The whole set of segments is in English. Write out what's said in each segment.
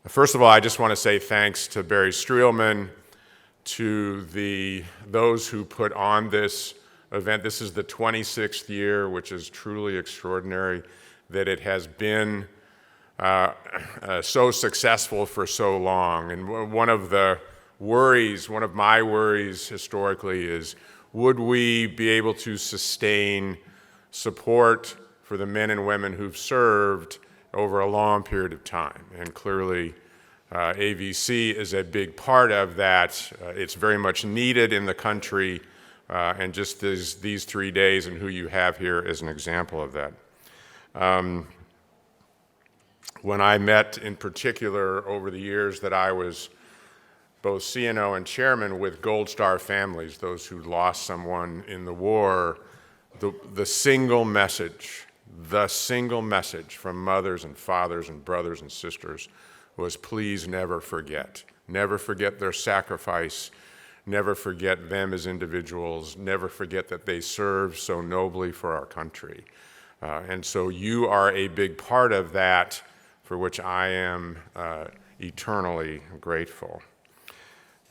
First of all, I just want to say thanks to Barry Streelman, to those who put on this event. This is the 26th year, which is truly extraordinary that it has been so successful for so long. And one of my worries historically is, would we be able to sustain support for the men and women who've served over a long period of time? And clearly, AVC is a big part of that. It's very much needed in the country, and just these 3 days and who you have here is an example of that. When I met, in particular, over the years that I was both CNO and chairman with Gold Star families, those who lost someone in the war, the single message from mothers and fathers and brothers and sisters was, please never forget. Never forget their sacrifice. Never forget them as individuals. Never forget that they served so nobly for our country. And so you are a big part of that, for which I am eternally grateful.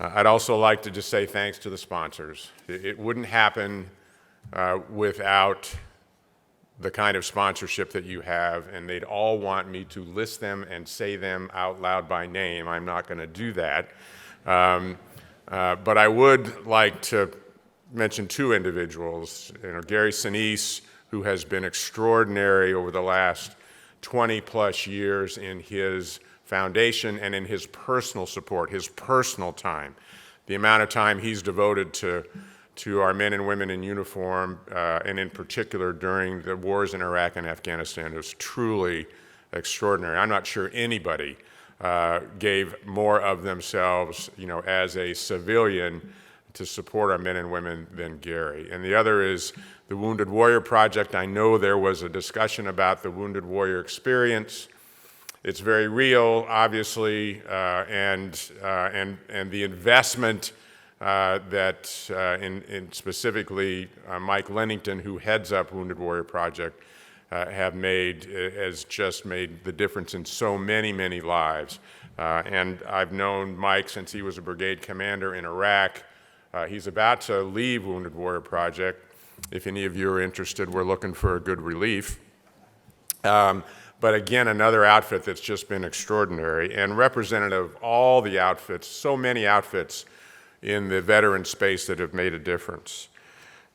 I'd also like to just say thanks to the sponsors. It wouldn't happen without the kind of sponsorship that you have, and they'd all want me to list them and say them out loud by name. I'm not going to do that. But I would like to mention two individuals. Gary Sinise, who has been extraordinary over the last 20 plus years in his foundation and in his personal support, his personal time. The amount of time he's devoted to our men and women in uniform, and in particular during the wars in Iraq and Afghanistan, was truly extraordinary. I'm not sure anybody gave more of themselves, as a civilian to support our men and women than Gary. And the other is the Wounded Warrior Project. I know there was a discussion about the Wounded Warrior experience. It's very real, obviously, and the investment that in specifically Mike Lennington, who heads up Wounded Warrior Project, has just made the difference in so many, many lives. And I've known Mike since he was a brigade commander in Iraq. He's about to leave Wounded Warrior Project. If any of you are interested, we're looking for a good relief. But again, another outfit that's just been extraordinary and representative of all the outfits, so many outfits in the veteran space that have made a difference.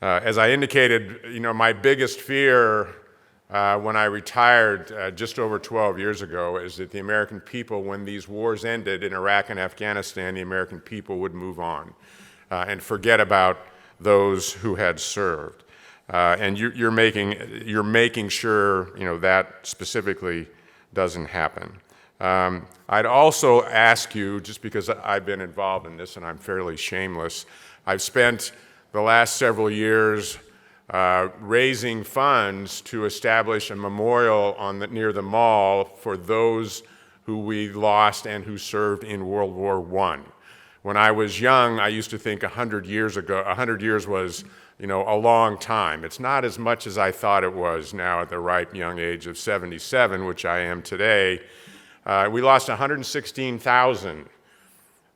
As I indicated, my biggest fear when I retired just over 12 years ago is that the American people, when these wars ended in Iraq and Afghanistan, the American people would move on and forget about those who had served. And you're making sure that specifically doesn't happen. I'd also ask you, just because I've been involved in this and I'm fairly shameless, I've spent the last several years raising funds to establish a memorial near the mall for those who we lost and who served in World War I. When I was young, I used to think 100 years was a long time. It's not as much as I thought it was now at the ripe young age of 77, which I am today. We lost 116,000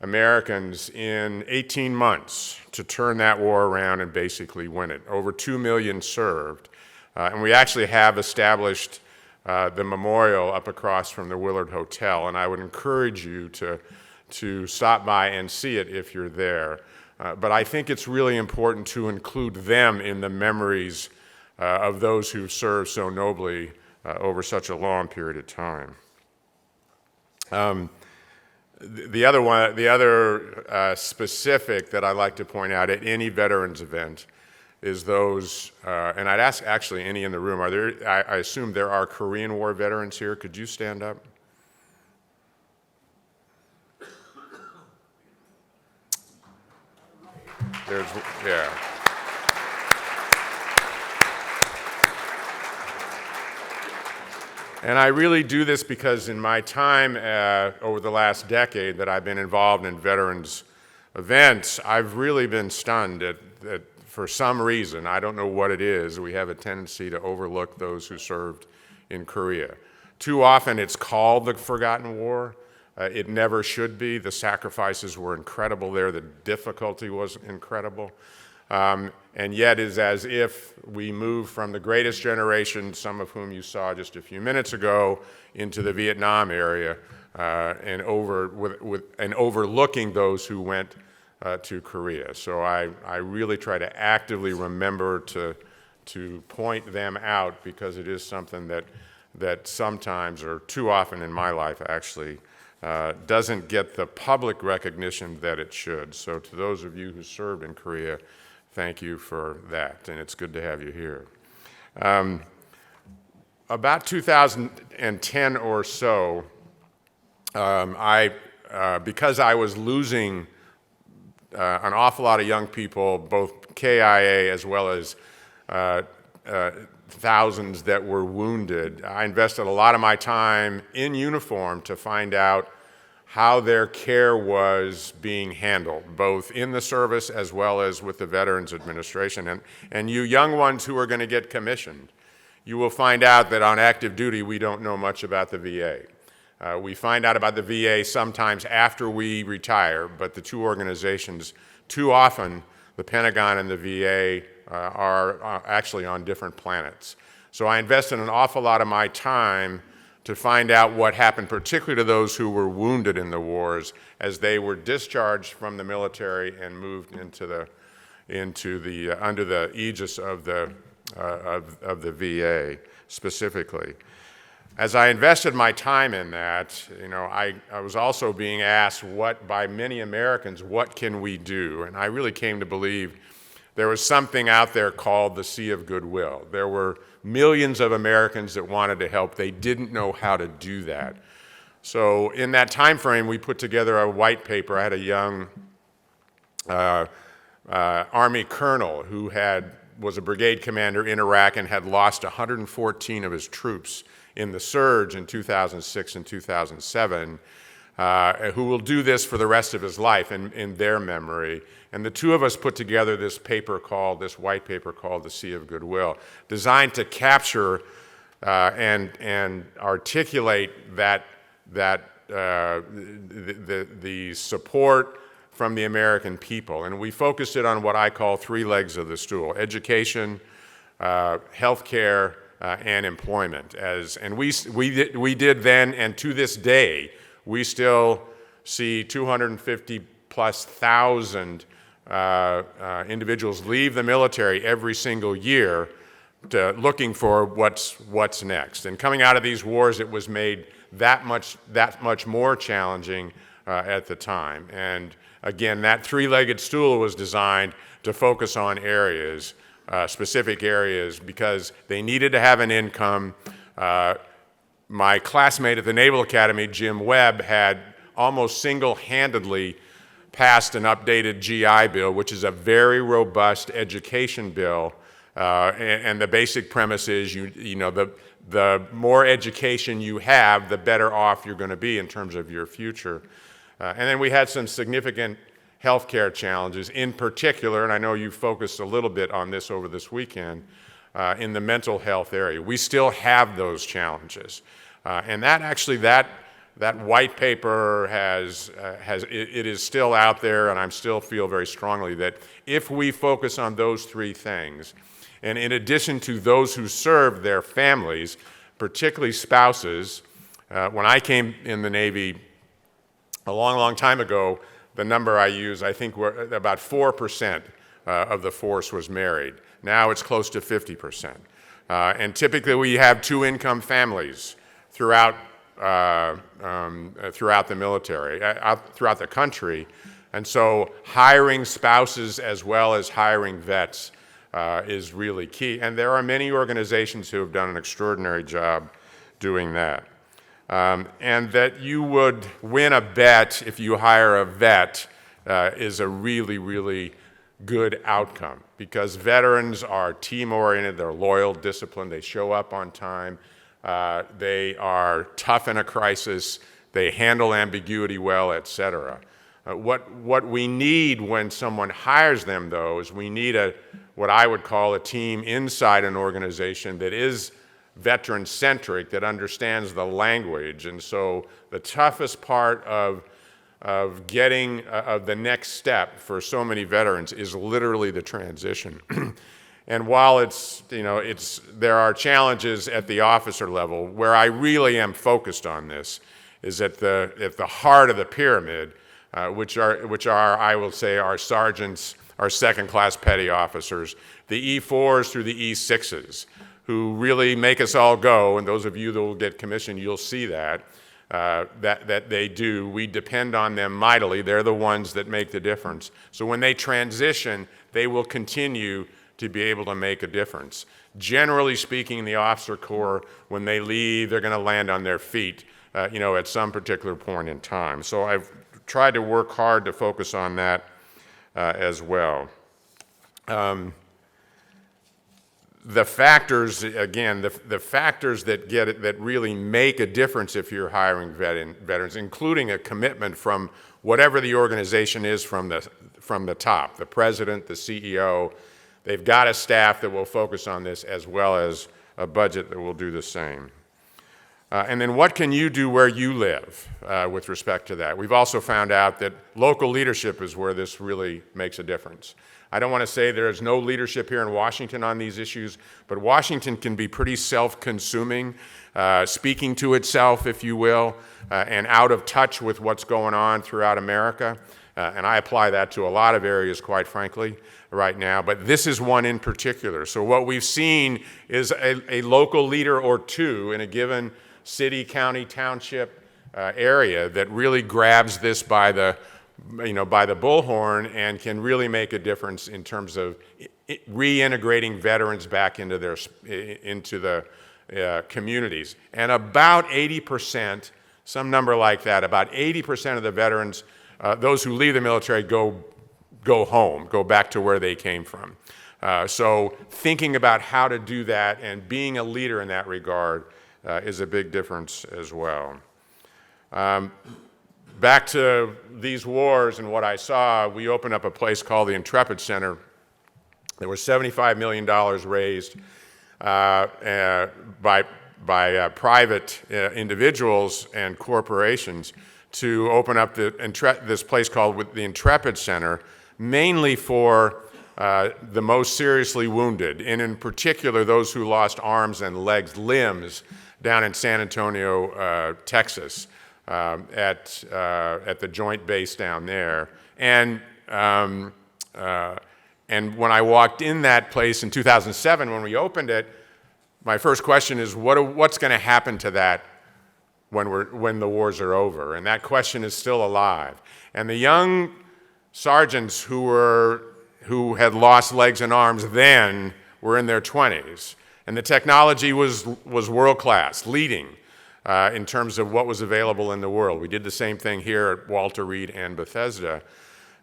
Americans in 18 months to turn that war around and basically win it. Over 2 million served. And we actually have established the memorial up across from the Willard Hotel, and I would encourage you to stop by and see it if you're there. But I think it's really important to include them in the memories of those who served so nobly over such a long period of time. The other specific that I like to point out at any veterans event is those, and I'd ask actually any in the room, I assume there are Korean War veterans here. Could you stand up? Yeah. And I really do this because in my time over the last decade that I've been involved in veterans events, I've really been stunned at for some reason, I don't know what it is, we have a tendency to overlook those who served in Korea. Too often it's called the Forgotten War, It never should be. The sacrifices were incredible there. The difficulty was incredible. And yet it's as if we move from the greatest generation, some of whom you saw just a few minutes ago, into the Vietnam area, and overlooking those who went to Korea. So I really try to actively remember to point them out, because it is something that sometimes, or too often in my life actually, doesn't get the public recognition that it should. So to those of you who served in Korea, thank you for that, and it's good to have you here. About 2010 or so, because I was losing an awful lot of young people, both KIA as well as thousands that were wounded, I invested a lot of my time in uniform to find out how their care was being handled, both in the service as well as with the Veterans Administration. And you young ones who are going to get commissioned, you will find out that on active duty we don't know much about the VA. We find out about the VA sometimes after we retire, but the two organizations, too often, the Pentagon and the VA, are actually on different planets. So I invested an awful lot of my time to find out what happened, particularly to those who were wounded in the wars, as they were discharged from the military and moved into the under the aegis of the VA specifically. As I invested my time in that, I was also being asked by many Americans, what can we do? And I really came to believe there was something out there called the Sea of Goodwill. There were millions of Americans that wanted to help. They didn't know how to do that. So in that time frame, we put together a white paper. I had a young Army colonel who was a brigade commander in Iraq and had lost 114 of his troops in the surge in 2006 and 2007, who will do this for the rest of his life in their memory. And the two of us put together this white paper called The Sea of Goodwill, designed to capture and articulate the support from the American people. And we focused it on what I call three legs of the stool: education, healthcare, and employment. And we did then, and to this day, we still see 250,000+ individuals leave the military every single year looking for what's next. And coming out of these wars, it was made that much more challenging at the time. And again, that three-legged stool was designed to focus on specific areas, because they needed to have an income. My classmate at the Naval Academy, Jim Webb, had almost single-handedly passed an updated GI Bill, which is a very robust education bill. And the basic premise is, the more education you have, the better off you're going to be in terms of your future. And then we had some significant healthcare challenges, in particular, and I know you focused a little bit on this over this weekend, in the mental health area. We still have those challenges. And that white paper it is still out there, and I still feel very strongly that if we focus on those three things, and in addition to those who serve their families, particularly spouses, when I came in the Navy a long, long time ago, the number I use, I think about 4% of the force was married. Now it's close to 50%. And typically we have two-income families throughout the military, throughout the country. And so hiring spouses as well as hiring vets is really key. And there are many organizations who have done an extraordinary job doing that. And that you would win a bet if you hire a vet is a really, really good outcome, because veterans are team-oriented, they're loyal, disciplined, they show up on time, they are tough in a crisis, they handle ambiguity well, etc. What we need when someone hires them, though, is we need what I would call a team inside an organization that is veteran-centric, that understands the language. And so the toughest part of getting the next step for so many veterans is literally the transition. And while there are challenges at the officer level, where I really am focused on this is at the heart of the pyramid, which are, I will say, our sergeants, our second-class petty officers, the E4s through the E6s, who really make us all go. And those of you that will get commissioned, you'll see that they do. We depend on them mightily. They're the ones that make the difference. So when they transition, they will continue to be able to make a difference. Generally speaking, the officer corps, when they leave, they're going to land on their feet, at some particular point in time. So I've tried to work hard to focus on that as well. The factors, again, the factors that really make a difference if you're hiring veterans, including a commitment from whatever the organization is from the top, the president, the CEO. They've got a staff that will focus on this, as well as a budget that will do the same. And then what can you do where you live with respect to that? We've also found out that local leadership is where this really makes a difference. I don't want to say there is no leadership here in Washington on these issues, but Washington can be pretty self-consuming, speaking to itself, if you will, and out of touch with what's going on throughout America. And I apply that to a lot of areas, quite frankly, right now, but this is one in particular. So what we've seen is a local leader or two in a given city, county, township area that really grabs this by the bullhorn and can really make a difference in terms of reintegrating veterans back into the communities. And about 80%, some number like that, about 80% of the veterans, those who leave the military, go home, go back to where they came from. So thinking about how to do that and being a leader in that regard is a big difference as well. Back to these wars and what I saw, we opened up a place called the Intrepid Center. There was $75 million raised by private individuals and corporations to open up this place called the Intrepid Center, mainly for the most seriously wounded, and in particular those who lost arms and legs, limbs, down in San Antonio, Texas, at the Joint Base down there. And when I walked in that place in 2007, when we opened it, my first question is, what's going to happen to that when the wars are over? And that question is still alive. And the young sergeants who had lost legs and arms then were in their 20s. And the technology was world-class, leading in terms of what was available in the world. We did the same thing here at Walter Reed and Bethesda.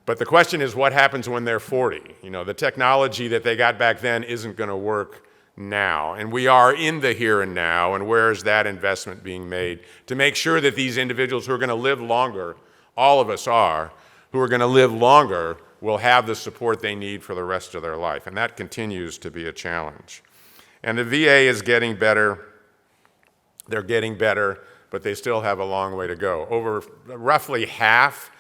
But the question is, what happens when they're 40? The technology that they got back then isn't going to work now. And we are in the here and now, and where is that investment being made to make sure that these individuals who are going to live longer, all of us are, who are going to live longer, will have the support they need for the rest of their life. And that continues to be a challenge. And the VA is getting better. They're getting better, but they still have a long way to go. Over roughly half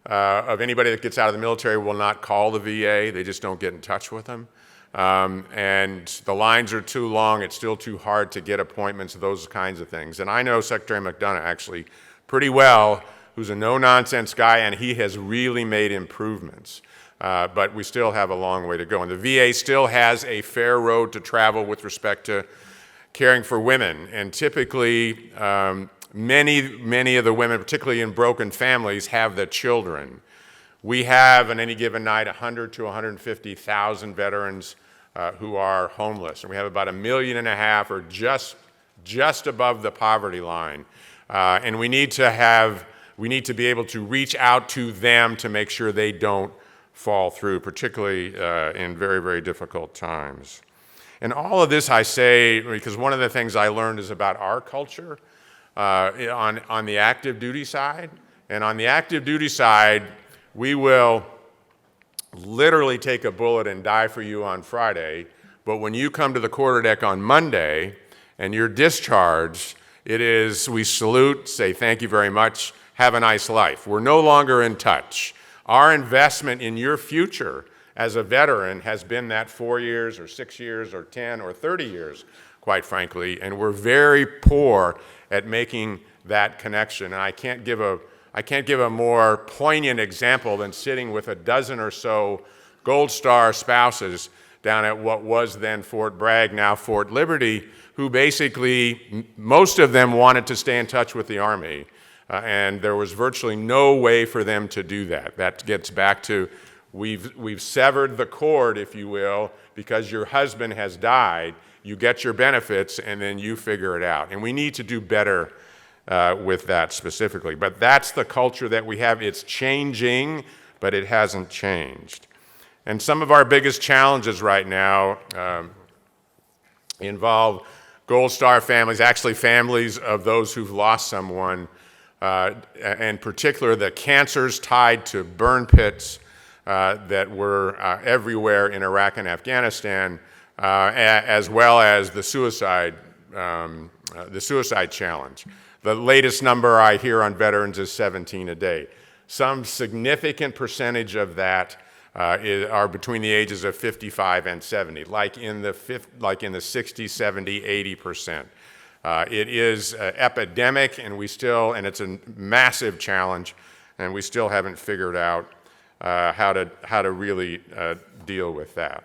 of anybody that gets out of the military will not call the VA. They just don't get in touch with them. And the lines are too long. It's still too hard to get appointments, those kinds of things. And I know Secretary McDonough actually pretty well, who's a no-nonsense guy, and he has really made improvements. But we still have a long way to go. And the VA still has a fair road to travel with respect to caring for women. And typically, many of the women, particularly in broken families, have the children. We have, on any given night, 100 to 150,000 veterans who are homeless. And we have about 1.5 million, or just above the poverty line. And we need to be able to reach out to them to make sure they don't fall through, particularly in very, very difficult times. And all of this I say because one of the things I learned is about our culture on the active duty side. And on the active duty side, we will literally take a bullet and die for you on Friday, but when you come to the quarterdeck on Monday and you're discharged, it is, we salute, say thank you very much, have a nice life. We're no longer in touch. Our investment in your future as a veteran has been that 4 years or 6 years or 10 or 30 years, quite frankly, and we're very poor at making that connection. And I can't give a more poignant example than sitting with a dozen or so Gold Star spouses down at what was then Fort Bragg, now Fort Liberty, who basically, most of them wanted to stay in touch with the Army, and there was virtually no way for them to do that. That gets back to we've severed the cord, if you will, because your husband has died. You get your benefits, and then you figure it out. And we need to do better with that specifically. But that's the culture that we have. It's changing, but it hasn't changed. And some of our biggest challenges right now involve Gold Star families, actually families of those who've lost someone, in particular the cancers tied to burn pits that were everywhere in Iraq and Afghanistan, as well as the suicide challenge. The latest number I hear on veterans is 17 a day. Some significant percentage of that are between the ages of 55 and 70, like in the 60, 70, 80%. It is epidemic, and it's a massive challenge, and we still haven't figured out how to really deal with that.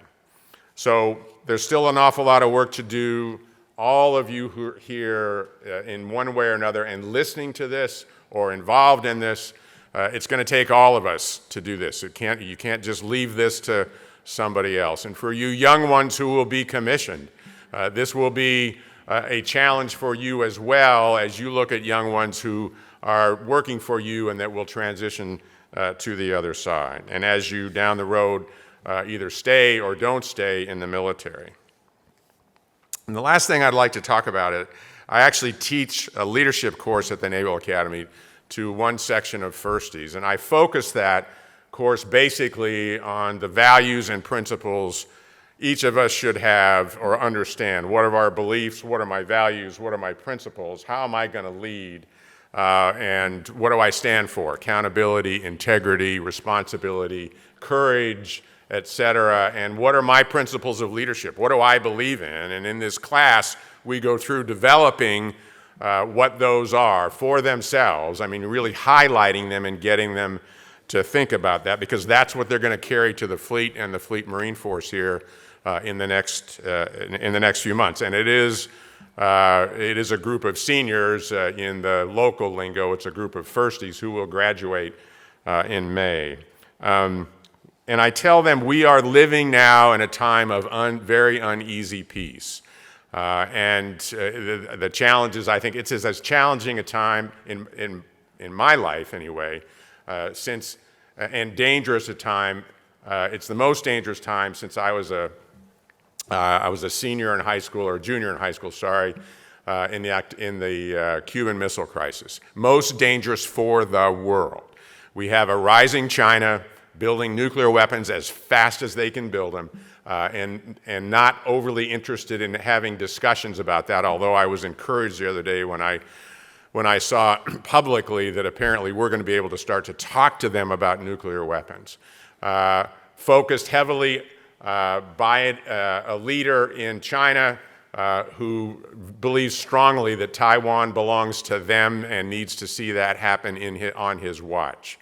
So there's still an awful lot of work to do. All of you who are here in one way or another and listening to this or involved in this, it's going to take all of us to do this. You can't just leave this to somebody else. And for you young ones who will be commissioned, this will be a challenge for you as well as you look at young ones who are working for you and that will transition to the other side. And as you down the road either stay or don't stay in the military. And the last thing I'd like to talk about I actually teach a leadership course at the Naval Academy to one section of firsties. And I focus that course basically on the values and principles each of us should have or understand. What are our beliefs? What are my values? What are my principles? How am I going to lead? And what do I stand for? Accountability, integrity, responsibility, courage, etc. And what are my principles of leadership? What do I believe in? And in this class, we go through developing what those are for themselves. I mean, really highlighting them and getting them to think about that, because that's what they're going to carry to the fleet and the Fleet Marine Force here in the next few months. And it is a group of seniors. In the local lingo, it's a group of firsties who will graduate in May. And I tell them we are living now in a time of very uneasy peace. And the challenges, I think it's as challenging a time in my life anyway, and dangerous a time. It's the most dangerous time since I was a senior in high school, or junior in high school, sorry, in the Cuban Missile Crisis. Most dangerous for the world. We have a rising China building nuclear weapons as fast as they can build them, and not overly interested in having discussions about that, although I was encouraged the other day when I saw publicly that apparently we're going to be able to start to talk to them about nuclear weapons. Focused heavily by a leader in China who believes strongly that Taiwan belongs to them and needs to see that happen on his watch.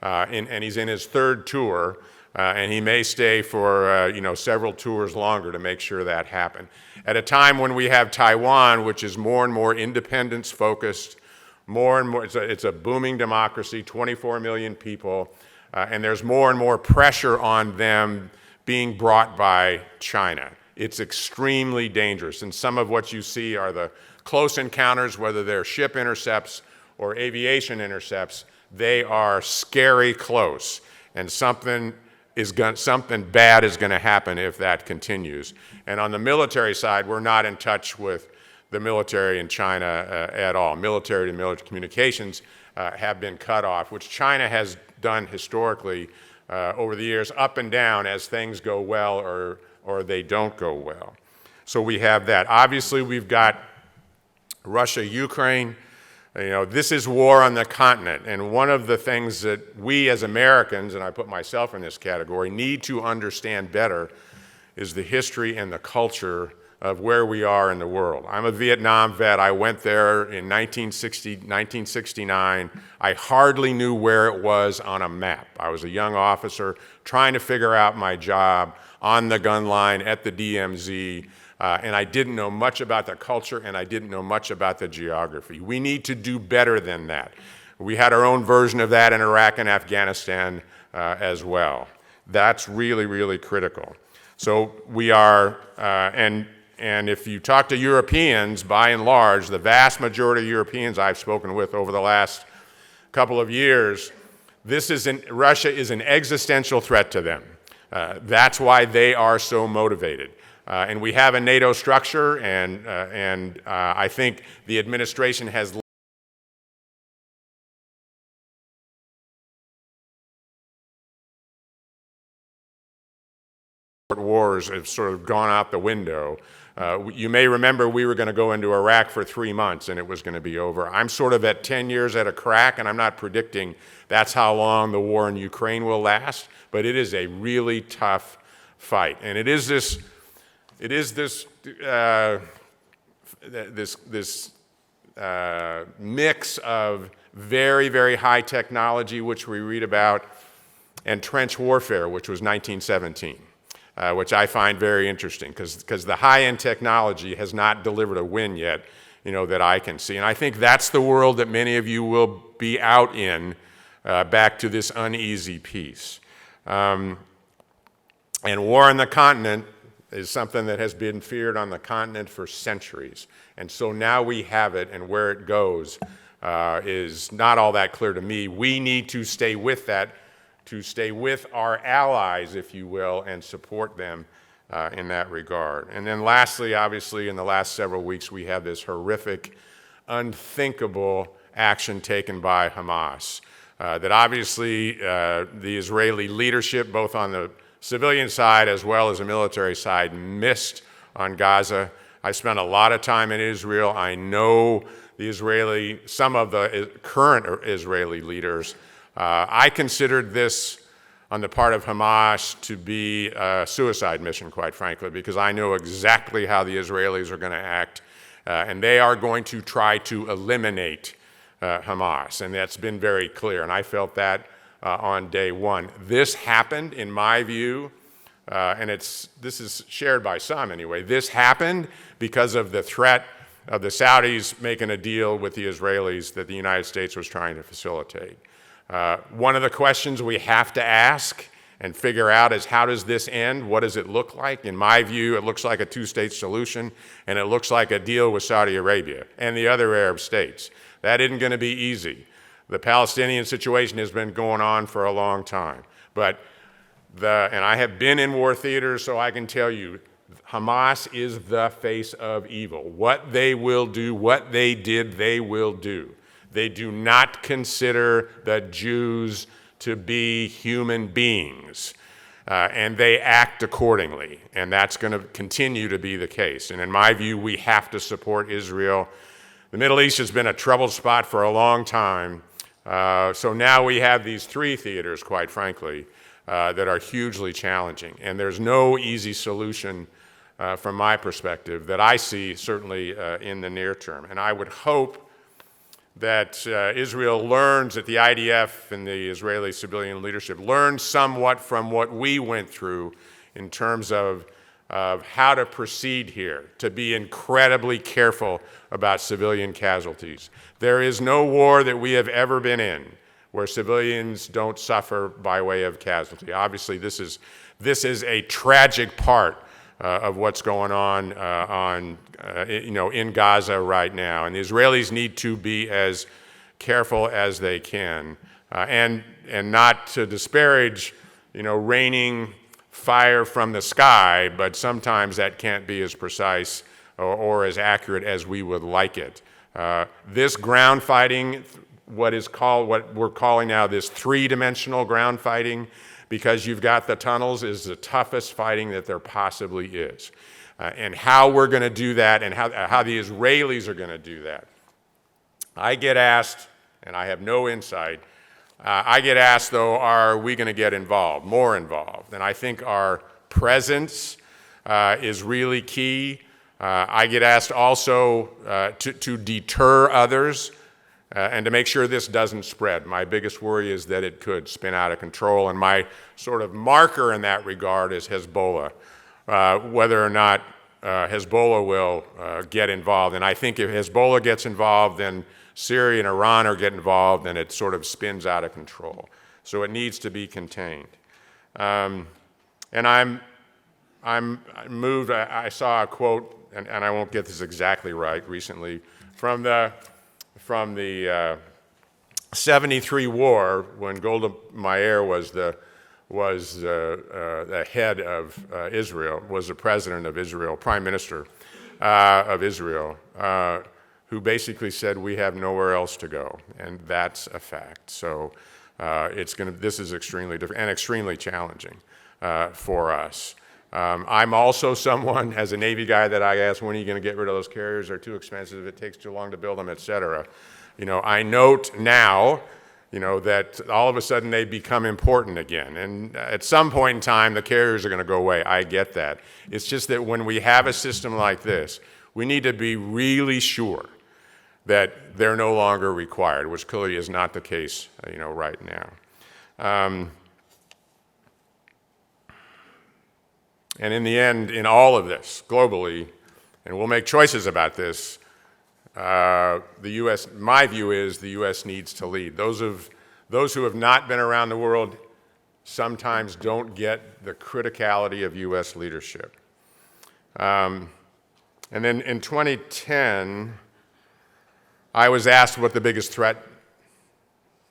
And he's in his third tour, and he may stay for several tours longer to make sure that happens. At a time when we have Taiwan, which is more and more independence-focused, more and more, it's a booming democracy, 24 million people, and there's more and more pressure on them being brought by China. It's extremely dangerous, and some of what you see are the close encounters, whether they're ship intercepts or aviation intercepts. They are scary close, and something bad is going to happen if that continues. And on the military side, we're not in touch with the military in China at all. Military to military communications have been cut off, which China has done historically over the years, up and down as things go well or they don't go well. So we have that. Obviously, we've got Russia, Ukraine, this is war on the continent. And one of the things that we as Americans, and I put myself in this category, need to understand better is the history and the culture of where we are in the world. I'm a Vietnam vet. I went there in 1969. I hardly knew where it was on a map. I was a young officer trying to figure out my job on the gun line at the DMZ, and I didn't know much about the culture, and I didn't know much about the geography. We need to do better than that. We had our own version of that in Iraq and Afghanistan as well. That's really, really critical. So we are, and if you talk to Europeans, by and large, the vast majority of Europeans I've spoken with over the last couple of years, Russia is an existential threat to them. That's why they are so motivated. And we have a NATO structure, and I think the administration has wars have sort of gone out the window. You may remember we were going to go into Iraq for 3 months and it was going to be over. I'm sort of at 10 years at a crack, and I'm not predicting that's how long the war in Ukraine will last, but it is a really tough fight. And it is this mix of very, very high technology, which we read about, and trench warfare, which was 1917. Which I find very interesting because the high-end technology has not delivered a win yet, that I can see. And I think that's the world that many of you will be out in, back to this uneasy peace. And war on the continent is something that has been feared on the continent for centuries. And so now we have it, and where it goes is not all that clear to me. We need to stay with that, to stay with our allies, if you will, and support them in that regard. And then lastly, obviously, in the last several weeks, we have this horrific, unthinkable action taken by Hamas that obviously the Israeli leadership, both on the civilian side as well as the military side, missed on Gaza. I spent a lot of time in Israel. I know some of the current Israeli leaders. I considered this on the part of Hamas to be a suicide mission, quite frankly, because I know exactly how the Israelis are going to act, and they are going to try to eliminate Hamas, and that's been very clear, and I felt that on day one. This happened, in my view, and this is shared by some anyway, this happened because of the threat of the Saudis making a deal with the Israelis that the United States was trying to facilitate. One of the questions we have to ask and figure out is, how does this end? What does it look like? In my view, it looks like a two-state solution, and it looks like a deal with Saudi Arabia and the other Arab states. That isn't going to be easy. The Palestinian situation has been going on for a long time. And I have been in war theaters, so I can tell you, Hamas is the face of evil. What they will do, what they did, they will do. They do not consider the Jews to be human beings, and they act accordingly, and that's going to continue to be the case. And in my view, we have to support Israel. The Middle East has been a troubled spot for a long time, so now we have these 3 theaters, quite frankly, that are hugely challenging, and there's no easy solution from my perspective that I see, certainly in the near term. And I would hope that Israel learns, that the IDF and the Israeli civilian leadership learns somewhat from what we went through in terms of how to proceed here, to be incredibly careful about civilian casualties. There is no war that we have ever been in where civilians don't suffer by way of casualty. Obviously, this is a tragic part of what's going on, in Gaza right now, and the Israelis need to be as careful as they can, and not to disparage, raining fire from the sky, but sometimes that can't be as precise or as accurate as we would like it. This ground fighting, what we're calling now this 3-dimensional ground fighting, because you've got the tunnels, is the toughest fighting that there possibly is. and how we're going to do that and how the Israelis are going to do that. I get asked, and I have no insight, I get asked, though, are we going to get involved, more involved? And I think our presence is really key. I get asked also to deter others and to make sure this doesn't spread. My biggest worry is that it could spin out of control, and my sort of marker in that regard is Hezbollah, whether or not Hezbollah will get involved. And I think if Hezbollah gets involved, then Syria and Iran are getting involved, and it sort of spins out of control. So it needs to be contained. And I'm moved. I saw a quote, and I won't get this exactly right, recently, from the 73 war, when Golda Meir was the head of Israel, was the president of Israel, prime minister of Israel, who basically said, we have nowhere else to go, and that's a fact. So this is extremely different and extremely challenging for us. I'm also someone, as a Navy guy, that I ask, when are you going to get rid of those carriers? They're too expensive, it takes too long to build them, et cetera. I note now, that all of a sudden they become important again. And at some point in time, the carriers are going to go away. I get that. It's just that when we have a system like this, we need to be really sure that they're no longer required, which clearly is not the case, right now. And in the end, in all of this, globally, and we'll make choices about this, the U.S., my view is the U.S. needs to lead. Those who have not been around the world sometimes don't get the criticality of U.S. leadership. And then in 2010, I was asked what the biggest threat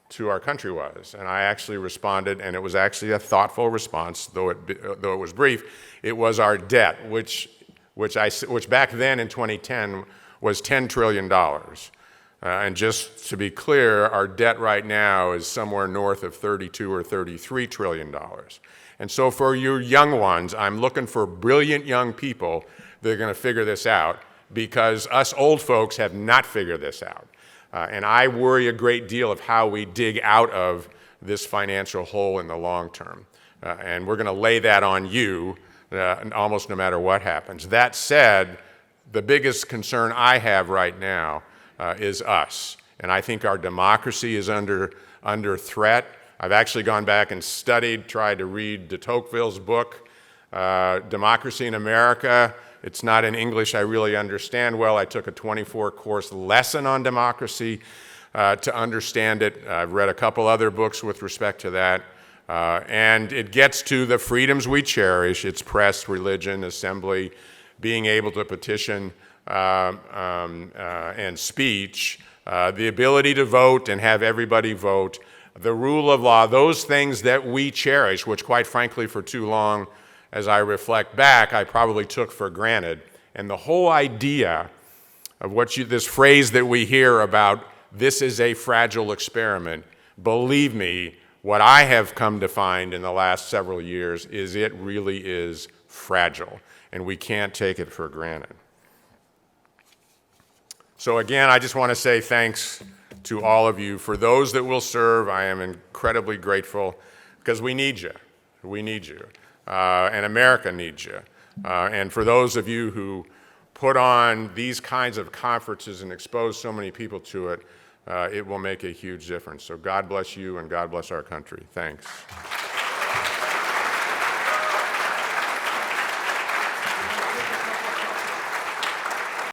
to our country was, and I actually responded, and it was actually a thoughtful response, though it was brief. It was our debt, which back then in 2010 was $10 trillion. And just to be clear, our debt right now is somewhere north of $32 or $33 trillion. And so for you young ones, I'm looking for brilliant young people that are going to figure this out, because us old folks have not figured this out. And I worry a great deal of how we dig out of this financial hole in the long term. And we're going to lay that on you almost no matter what happens. That said, the biggest concern I have right now is us. And I think our democracy is under threat. I've actually gone back and tried to read de Tocqueville's book, Democracy in America. It's not in English I really understand well. I took a 24-course lesson on democracy to understand it. I've read a couple other books with respect to that. And it gets to the freedoms we cherish. It's press, religion, assembly, being able to petition and speech, the ability to vote and have everybody vote, the rule of law, those things that we cherish, which quite frankly for too long, as I reflect back, I probably took for granted. And the whole idea of this phrase that we hear about, this is a fragile experiment, believe me, what I have come to find in the last several years is it really is fragile, and we can't take it for granted. So again, I just want to say thanks to all of you. For those that will serve, I am incredibly grateful, because we need you. We need you. And America needs you. And for those of you who put on these kinds of conferences and expose so many people to it, it will make a huge difference. So God bless you, and God bless our country. Thanks.